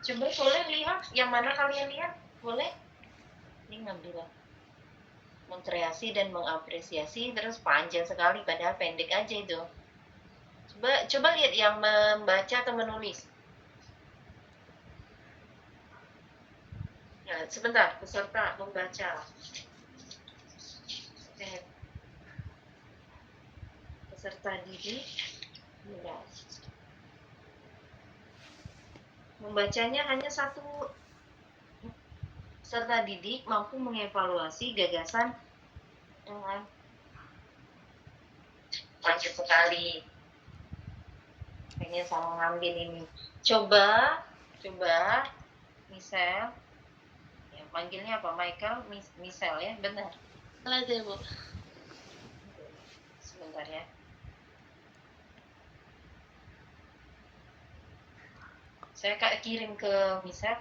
Coba boleh lihat, yang mana kalian lihat? Boleh? Ini ngambil mengkreasi dan mengapresiasi, terus panjang sekali padahal pendek aja itu. Coba lihat yang membaca atau menulis. Nah, sebentar, peserta membaca. Peserta didik, membacanya hanya satu. Peserta didik mampu mengevaluasi gagasan dengan panjang sekali. Kayaknya sama ngambil ini. Coba, Michelle. Ya, panggilnya apa? Michael, Michelle ya, benar. Ada, Bu. Sebentar ya. Saya kirim ke Michelle.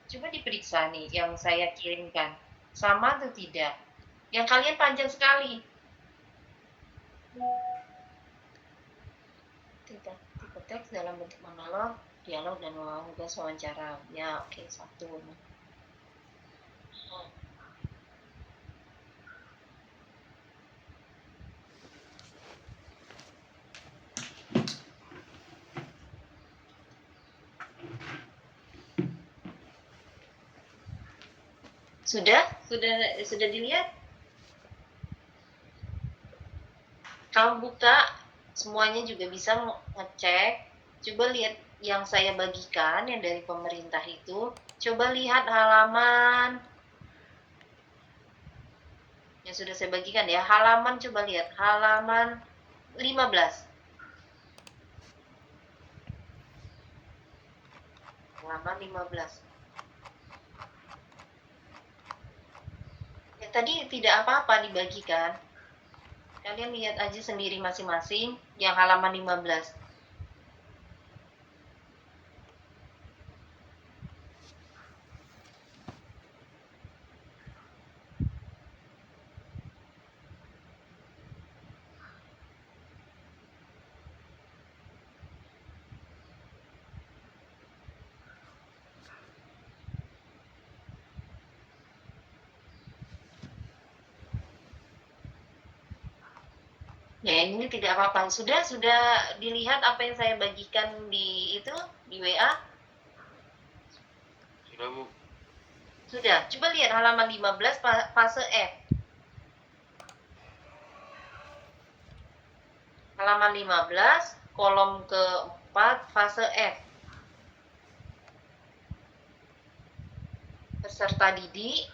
Coba diperiksa nih yang saya kirimkan. Sama atau tidak? Yang kalian panjang sekali. Tidak. Tipe teks dalam bentuk monolog, dialog, dan tugas wawancara. Ya, oke, satu. Sudah dilihat? Kamu buka, semuanya juga bisa ngecek. Coba lihat yang saya bagikan, yang dari pemerintah itu. Coba lihat halaman yang sudah saya bagikan ya. Halaman, coba lihat. Halaman 15. Halaman 15. Ya, tadi tidak apa-apa dibagikan. Kalian lihat aja sendiri masing-masing yang halaman 15. Ya, ini tidak apa-apa. Sudah dilihat apa yang saya bagikan di WA? Sudah, Bu. Sudah. Coba lihat halaman 15 fase F. Halaman 15, kolom keempat, fase F. Peserta didik.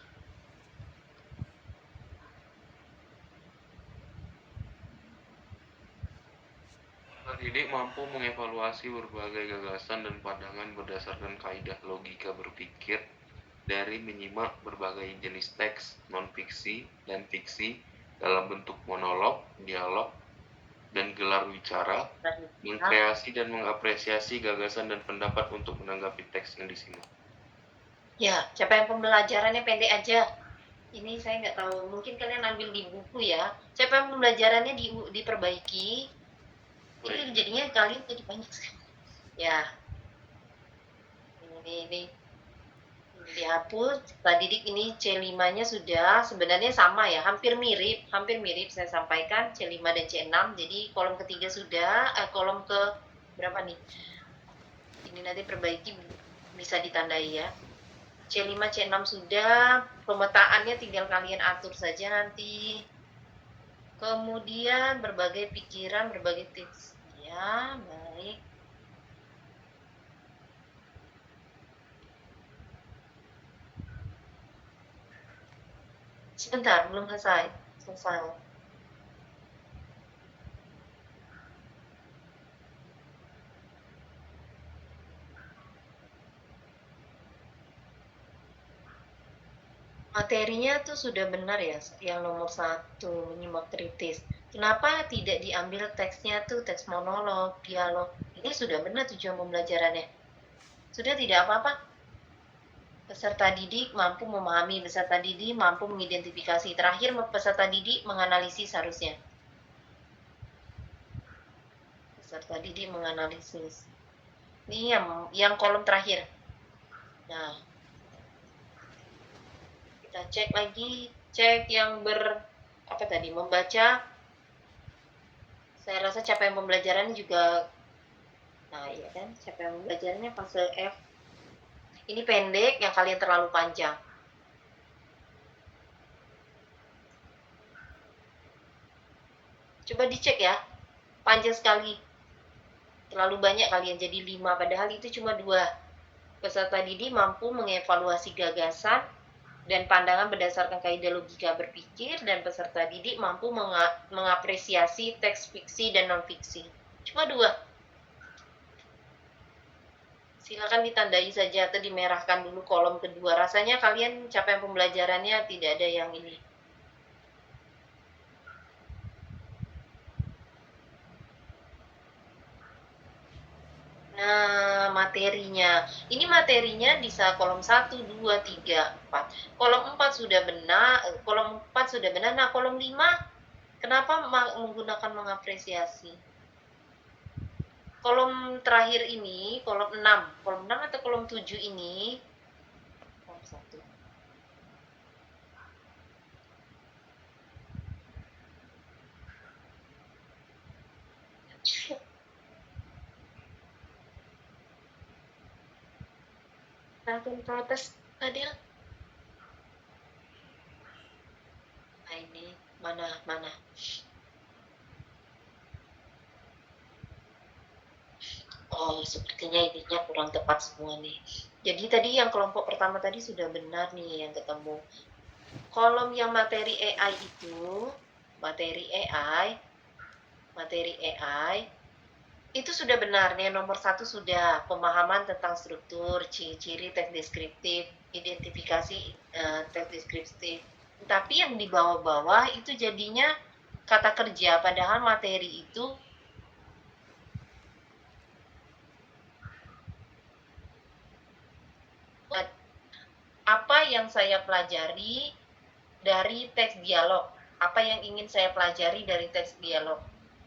Didik mampu mengevaluasi berbagai gagasan dan pandangan berdasarkan kaidah logika berpikir dari menyimak berbagai jenis teks non-fiksi dan fiksi dalam bentuk monolog, dialog, dan gelar wicara, mengkreasi dan mengapresiasi gagasan dan pendapat untuk menanggapi teks yang disimak. Ya, siapa yang pembelajarannya pendek aja. Ini saya nggak tahu, mungkin kalian ambil di buku ya. Siapa yang pembelajarannya diperbaiki, itu jadinya kalian jadi banyak sekali. Ya, ini dihapus. Peserta didik ini C5-nya sudah sebenarnya sama ya, hampir mirip saya sampaikan C5 dan C6. Jadi kolom ketiga sudah, kolom ke berapa nih? Ini nanti perbaiki bisa ditandai ya. C5, C6 sudah, pemetaannya tinggal kalian atur saja nanti. Kemudian berbagai pikiran, berbagai tips. Ya, baik. Sebentar, belum selesai. Materinya tuh sudah benar ya, yang nomor 1, menyimak kritis. Kenapa tidak diambil teksnya tuh, teks monolog, dialog? Ini sudah benar tujuan pembelajarannya. Sudah tidak apa-apa? Peserta didik mampu memahami, peserta didik mampu mengidentifikasi. Terakhir, peserta didik menganalisis harusnya. Peserta didik menganalisis. Ini yang kolom terakhir. Nah, kita cek lagi, cek yang membaca. Saya rasa capaian pembelajaran juga, nah iya kan, capaian pembelajarannya fase F. Ini pendek, yang kalian terlalu panjang. Coba dicek ya, panjang sekali. Terlalu banyak kalian, jadi 5, padahal itu cuma 2. Peserta didik mampu mengevaluasi gagasan dan pandangan berdasarkan kaidah logika berpikir, dan peserta didik mampu mengapresiasi teks fiksi dan non-fiksi. Cuma 2. Silakan ditandai saja atau dimerahkan dulu kolom kedua. Rasanya kalian capaian pembelajarannya tidak ada yang ini. Nah, materinya. Ini materinya bisa kolom 1, 2, 3, 4. Kolom 4 sudah benar, Nah, kolom 5 kenapa menggunakan mengapresiasi? Kolom terakhir ini, kolom 6. Kolom 6 atau kolom 7 ini? Kolom 1. Langsung protes, Adil. Nah, ini mana? Oh, sepertinya ininya kurang tepat semua nih. Jadi tadi yang kelompok pertama tadi sudah benar nih yang ketemu. Kolom yang materi AI itu, materi AI, itu sudah benar nih. Nomor 1 sudah pemahaman tentang struktur, ciri-ciri teks deskriptif, identifikasi teks deskriptif. Tapi yang di bawah-bawah itu jadinya kata kerja, padahal materi itu apa yang saya pelajari dari teks dialog, apa yang ingin saya pelajari dari teks dialog,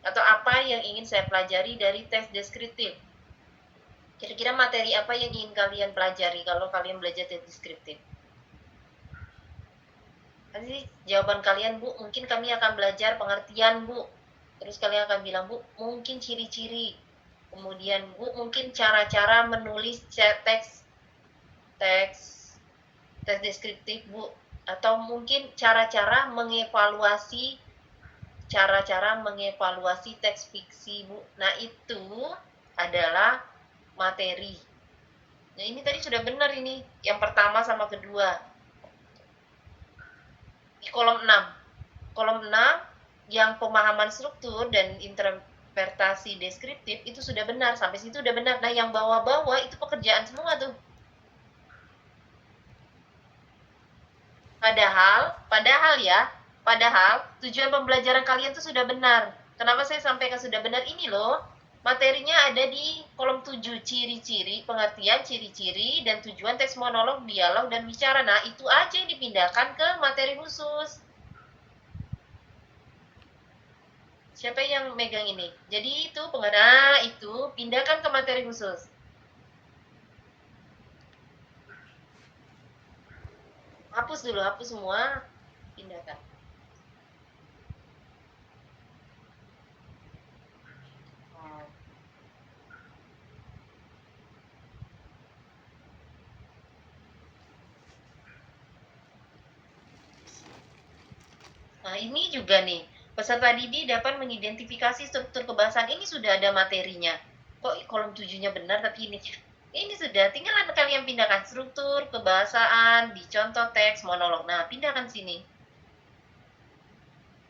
atau apa yang ingin saya pelajari dari teks deskriptif. Kira-kira materi apa yang ingin kalian pelajari kalau kalian belajar teks deskriptif? Nanti jawaban kalian, Bu, mungkin kami akan belajar pengertian, Bu. Terus kalian akan bilang, Bu, mungkin ciri-ciri. Kemudian, Bu, mungkin cara-cara menulis teks deskriptif, Bu. Atau mungkin cara-cara mengevaluasi teks fiksi, Bu. Nah, itu adalah materi. Nah, ini tadi sudah benar ini, yang pertama sama kedua. Di kolom 6. Kolom 6 yang pemahaman struktur dan interpretasi deskriptif itu sudah benar, sampai situ sudah benar. Nah, yang bawah-bawah itu pekerjaan semua tuh. Padahal tujuan pembelajaran kalian tuh sudah benar. Kenapa saya sampaikan sudah benar ini loh? Materinya ada di kolom 7, ciri-ciri, pengertian, ciri-ciri, dan tujuan teks monolog, dialog, dan bicara. Nah, itu aja yang dipindahkan ke materi khusus. Siapa yang megang ini? Jadi itu itu pindahkan ke materi khusus. Hapus dulu, hapus semua, pindahkan. Nah, ini juga nih, peserta didik dapat mengidentifikasi struktur kebahasaan. Ini sudah ada materinya. Kok kolom 7-nya benar, tapi ini sudah, tinggal kalian pindahkan struktur kebahasaan di contoh teks monolog. Nah, pindahkan sini.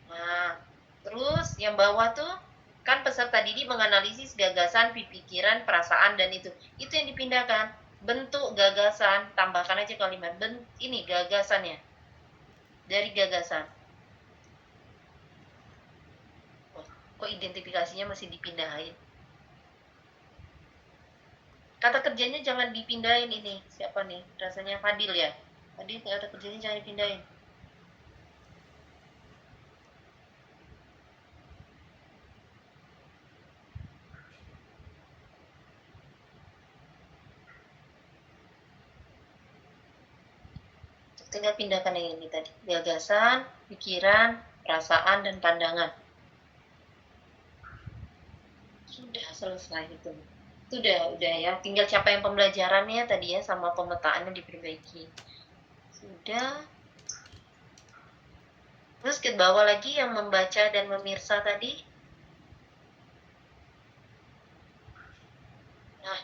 Nah, terus yang bawah tuh kan peserta didik menganalisis gagasan, pikiran, perasaan, dan itu yang dipindahkan. Bentuk gagasan, tambahkan aja kalimat ini gagasannya. Dari gagasan. Kok identifikasinya masih dipindahin? Kata kerjanya jangan dipindahin ini. Siapa nih? Rasanya Fadil ya. Fadil kata kerjanya jangan dipindahin. Tinggal pindahkan yang ini tadi. Gagasan, pikiran, perasaan, dan pandangan. Sudah selesai itu. Udah ya. Tinggal capaian pembelajarannya tadi ya, sama pemetaannya diperbaiki. Sudah. Terus ke bawah lagi yang membaca dan memirsa tadi. Nah,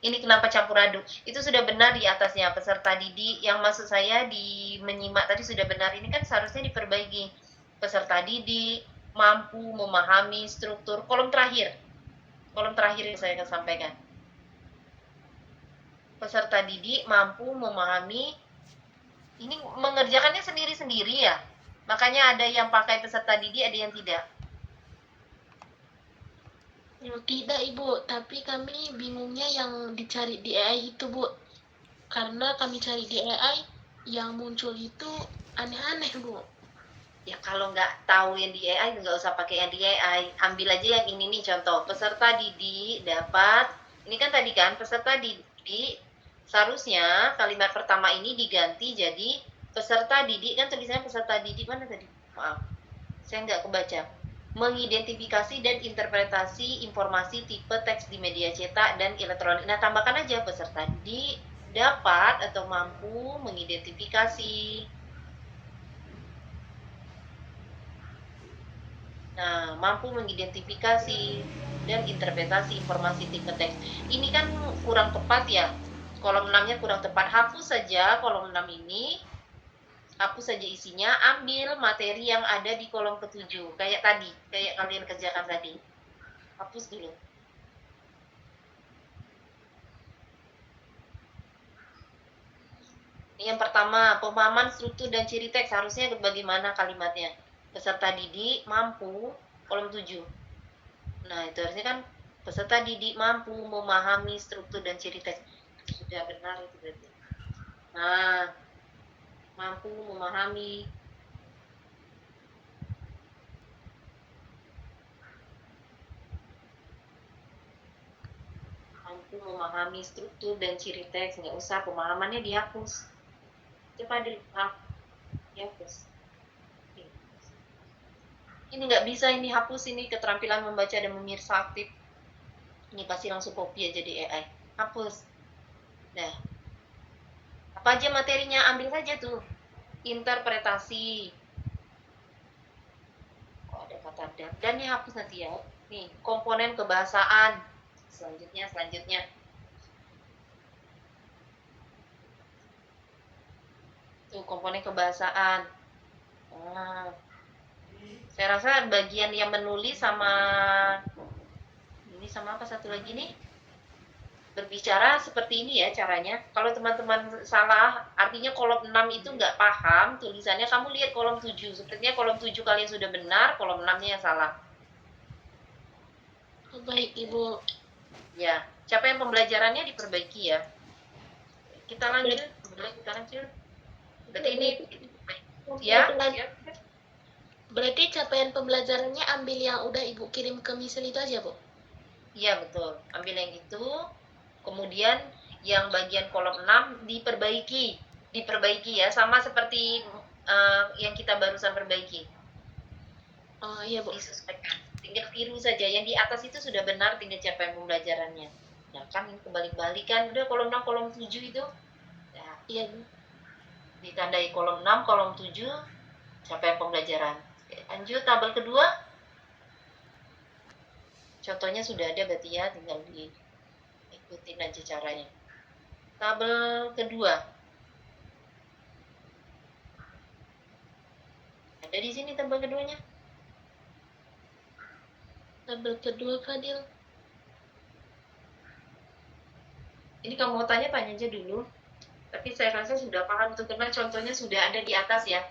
ini kenapa campur aduk? Itu sudah benar di atasnya peserta didik, yang maksud saya di menyimak tadi sudah benar. Ini kan seharusnya diperbaiki. Peserta didik mampu memahami struktur kolom terakhir yang saya akan sampaikan. Peserta didik mampu memahami, ini mengerjakannya sendiri-sendiri ya, makanya ada yang pakai peserta didik, ada yang tidak. Tidak Ibu, tapi kami bingungnya yang dicari di AI itu Bu. Karena kami cari di AI, yang muncul itu aneh-aneh Bu. Ya kalau nggak tahu yang di AI nggak usah pakai yang di AI, ambil aja yang ini nih contoh. Peserta didik dapat, ini kan tadi kan peserta didik, seharusnya kalimat pertama ini diganti jadi peserta didik, kan tulisannya peserta didik mana tadi? Maaf, saya nggak kebaca. Mengidentifikasi dan interpretasi informasi tipe teks di media cetak dan elektronik. Nah, tambahkan aja peserta didik dapat atau mampu mengidentifikasi. Nah, mampu mengidentifikasi dan interpretasi informasi tipe teks. Ini kan kurang tepat ya. Kolom 6-nya kurang tepat. Hapus saja kolom 6 ini. Hapus saja isinya, ambil materi yang ada di kolom ke-7. Kayak tadi, kayak kalian kerjakan tadi. Hapus dulu. Ini yang pertama, pemahaman struktur dan ciri teks. Harusnya bagaimana kalimatnya? Peserta didik mampu, kolom 7. Nah, itu harusnya kan peserta didik mampu memahami struktur dan ciri teks. Sudah benar itu berarti. Nah, mampu memahami. Mampu memahami struktur dan ciri teks. Nggak usah, pemahamannya dihapus. Coba dihapus. Ini nggak bisa ini hapus, ini keterampilan membaca dan memirsa aktif. Ini pasti langsung copy aja di AI. Hapus. Nah, apa aja materinya, ambil saja tuh. Interpretasi. Oh, ada kata dan ini hapus nanti ya. Nih, komponen kebahasaan. Selanjutnya. Tuh, komponen kebahasaan. Nah, saya rasa bagian yang menulis sama ini sama apa satu lagi nih? Berbicara seperti ini ya caranya. Kalau teman-teman salah, artinya kolom 6 itu nggak paham tulisannya, kamu lihat kolom 7. Sepertinya kolom 7 kalian sudah benar, kolom 6-nya yang salah. Oh, baik Ibu. Ya, capaian pembelajarannya diperbaiki ya. Kita lanjut. Berarti ini ya. Berarti capaian pembelajarannya ambil yang udah Ibu kirim ke misal itu aja Bu? Iya betul, ambil yang itu. Kemudian yang bagian kolom 6 diperbaiki ya, sama seperti yang kita barusan perbaiki. Oh iya Bu. Disesuaikan, tinggal tiru saja. Yang di atas itu sudah benar, tinggal capaian pembelajarannya. Nah kan ini kebalik-balik kan, udah kolom 6, kolom 7 itu. Nah, iya Bu. Ditandai kolom 6, kolom 7, capaian pembelajaran. Lanjut tabel kedua. Contohnya sudah ada berarti ya, tinggal diikutin aja caranya. Tabel kedua. Ada di sini tabel keduanya. Tabel kedua Fadil. Ini kamu mau tanya aja dulu. Tapi saya rasa sudah paham tuh, karena contohnya sudah ada di atas ya.